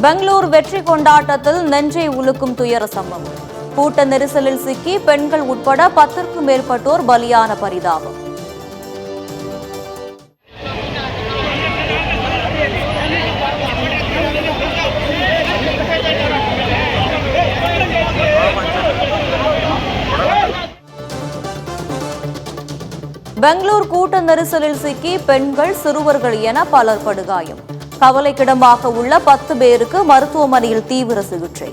பெங்களூர் வெற்றி கொண்டாட்டத்தில் நெஞ்சை உலுக்கும் துயர சம்பவம். கூட்ட நெரிசலில் சிக்கி பெண்கள் உட்பட 10க்கும் மேற்பட்டோர் பலியான பரிதாபம். பெங்களூர் கூட்ட நெரிசலில் சிக்கி பெண்கள், சிறுவர்கள் என பலர் படுகாயம். கவலைக்கிடமாக உள்ள 10 பேருக்கு மருத்துவமனையில் தீவிர சிகிச்சை.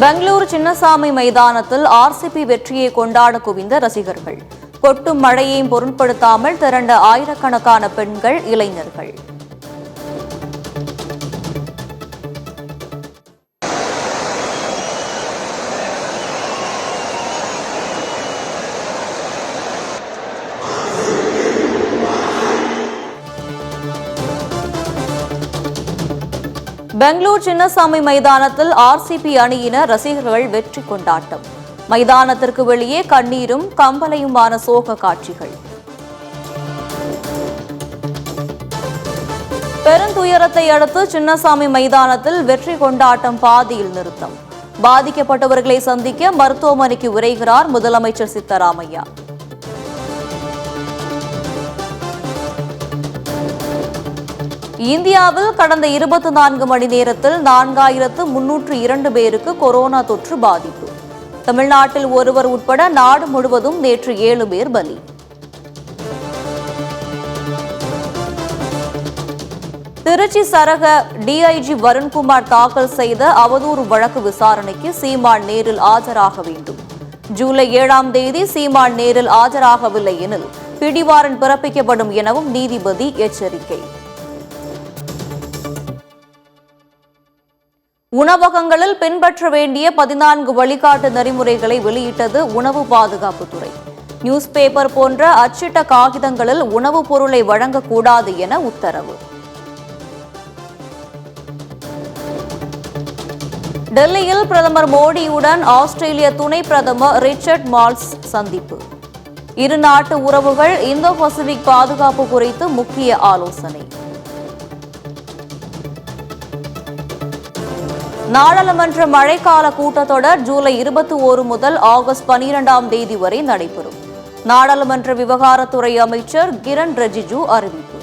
பெங்களூர் சின்னசாமி மைதானத்தில் ஆர்சிபி வெற்றியை கொண்டாட குவிந்த ரசிகர்கள். கொட்டும் மழையையும் பொருட்படுத்தாமல் திரண்ட ஆயிரக்கணக்கான பெண்கள், இளைஞர்கள். பெங்களூர் சின்னசாமி மைதானத்தில் ஆர்சிபி அணியினர் ரசிகர்கள் வெற்றி கொண்டாட்டம். மைதானத்திற்கு வெளியே கண்ணீரும் கம்பலையுமான சோக காட்சிகள். பெருந்துயரத்தை அடுத்து சின்னசாமி மைதானத்தில் வெற்றி கொண்டாட்டம் பாதியில் நிறுத்தம். பாதிக்கப்பட்டவர்களை சந்திக்க மருத்துவமனைக்கு விரைகிறார் முதலமைச்சர் சித்தராமையா. இந்தியாவில் கடந்த 24 மணி நேரத்தில் 4302 பேருக்கு கொரோனா தொற்று பாதிப்பு. தமிழ்நாட்டில் ஒருவர் உட்பட நாடு முழுவதும் நேற்று 7 பேர் பலி. திருச்சி சரக டிஐஜி வருண்குமார் தாக்கல் செய்த அவதூறு வழக்கு விசாரணைக்கு சீமான் நேரில் ஆஜராக வேண்டும். ஜூலை 7ஆம் தேதி சீமான் நேரில் ஆஜராகவில்லை எனில் பிடிவாரண்ட் பிறப்பிக்கப்படும் எனவும் நீதிபதி எச்சரிக்கை. உணவகங்களில் பின்பற்ற வேண்டிய 14 வழிகாட்டு நெறிமுறைகளை வெளியிட்டது உணவு பாதுகாப்புத்துறை. நியூஸ் பேப்பர் போன்ற அச்சிட்ட காகிதங்களில் உணவுப் பொருளை வழங்கக்கூடாது என உத்தரவு. டெல்லியில் பிரதமர் மோடியுடன் ஆஸ்திரேலிய துணை பிரதமர் ரிச்சர்ட் மால்ஸ் சந்திப்பு. இரு நாட்டு உறவுகள், இந்தோ பசிபிக் பாதுகாப்பு குறித்து முக்கிய ஆலோசனை. நாடாளுமன்ற மழைக்கால கூட்டத்தொடர் ஜூலை 21 முதல் ஆகஸ்ட் 12ஆம் தேதி வரை நடைபெறும். நாடாளுமன்ற விவகாரத்துறை அமைச்சர் கிரண் ரிஜிஜு அறிவிப்பு.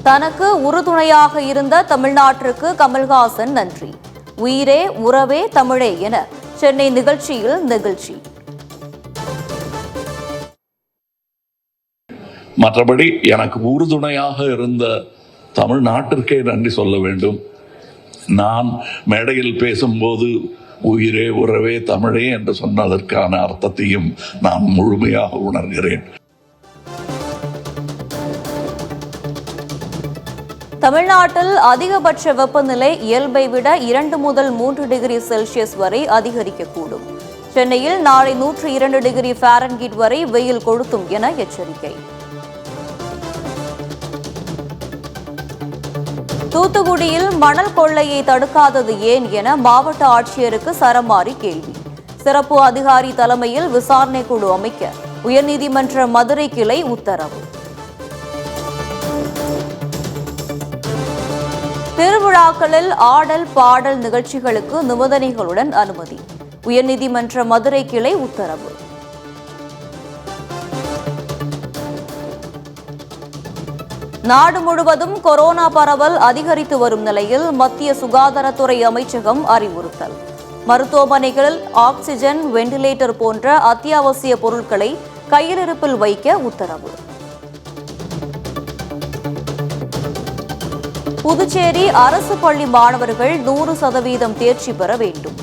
தனக்கு உறுதுணையாக இருந்த தமிழ்நாட்டிற்கு கமல்ஹாசன் நன்றி. உயிரே உறவே தமிழே என சென்னை நிகழ்ச்சியில் நெகிழ்ச்சி. மற்றபடி எனக்கு உறுதுணையாக இருந்த தமிழ்நாட்டிற்கே நன்றி சொல்ல வேண்டும். நான் மேடையில் பேசும்போது உயிரே உறவே தமிழே என்று சொன்னதற்கான அர்த்தத்தையும் நான் முழுமையாக உணர்கிறேன். தமிழ்நாட்டில் அதிகபட்ச வெப்பநிலை இயல்பை விட 2 முதல் 3 டிகிரி செல்சியஸ் வரை அதிகரிக்கக்கூடும். சென்னையில் நாளை 102 டிகிரி ஃபாரன்ஹீட் வரை வெயில் கொளுத்தும் என எச்சரிக்கை. தூத்துக்குடியில் மணல் கொள்ளையை தடுக்காதது ஏன் என மாவட்ட ஆட்சியருக்கு சரமாரி கேள்வி. சிறப்பு அதிகாரி தலைமையில் விசாரணை குழு அமைக்க உயர்நீதிமன்ற மதுரை கிளை உத்தரவு. திருவிழாக்களில் ஆடல் பாடல் நிகழ்ச்சிகளுக்கு நிபந்தனைகளுடன் அனுமதி. உயர்நீதிமன்ற மதுரை கிளை உத்தரவு. நாடு முழுவதும் கொரோனா பரவல் அதிகரித்து வரும் நிலையில் மத்திய சுகாதாரத்துறை அமைச்சகம் அறிவுறுத்தல். மருத்துவமனைகளில் ஆக்சிஜன், வெண்டிலேட்டர் போன்ற அத்தியாவசிய பொருட்களை கையிருப்பில் வைக்க உத்தரவு. புதுச்சேரி அரசு பள்ளி மாணவர்கள் 100% தேர்ச்சி பெற வேண்டும்.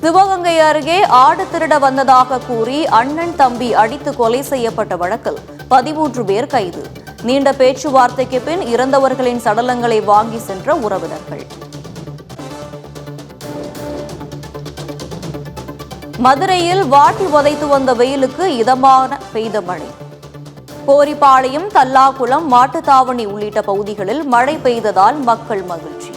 சிவகங்கை அருகே ஆடு திருட வந்ததாக கூறி அண்ணன் தம்பி அடித்து கொலை செய்யப்பட்ட வழக்கில் 13 பேர் கைது. நீண்ட பேச்சுவார்த்தைக்கு பின் இறந்தவர்களின் சடலங்களை வாங்கி சென்ற உறவினர்கள். மதுரையில் வாட்டி வதைத்து வந்த வெயிலுக்கு இதமான பெய்த மழை. கோரிப்பாளையம், தல்லாகுளம், மாட்டுத்தாவணி உள்ளிட்ட பகுதிகளில் மழை பெய்ததால் மக்கள் மகிழ்ச்சி.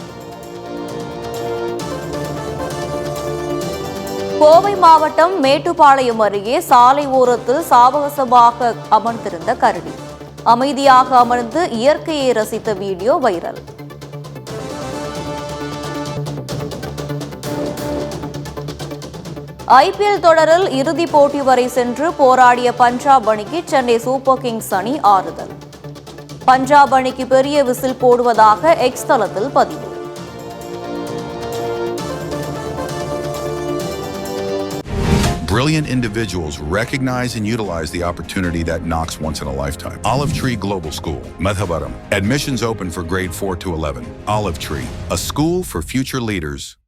கோவை மாவட்டம் மேட்டுப்பாளையம் அருகே சாலை ஓரத்தில் சாவகாசமாக அமர்ந்திருந்த கரடி அமைதியாக அமர்ந்து இயற்கையை ரசித்த வீடியோ வைரல். IPL தொடரில் இறுதிப் போட்டி வரை சென்று போராடிய பஞ்சாப் அணிக்கு சென்னை சூப்பர் கிங்ஸ் அணி ஆறுதல். பஞ்சாப் அணிக்கு பெரிய விசில் போடுவதாக எக்ஸ் தளத்தில் பதிவு. Brilliant individuals recognize and utilize the opportunity that knocks once in a lifetime. Olive Tree Global School, Madhavaram. Admissions open for grade 4 to 11. Olive Tree, a school for future leaders.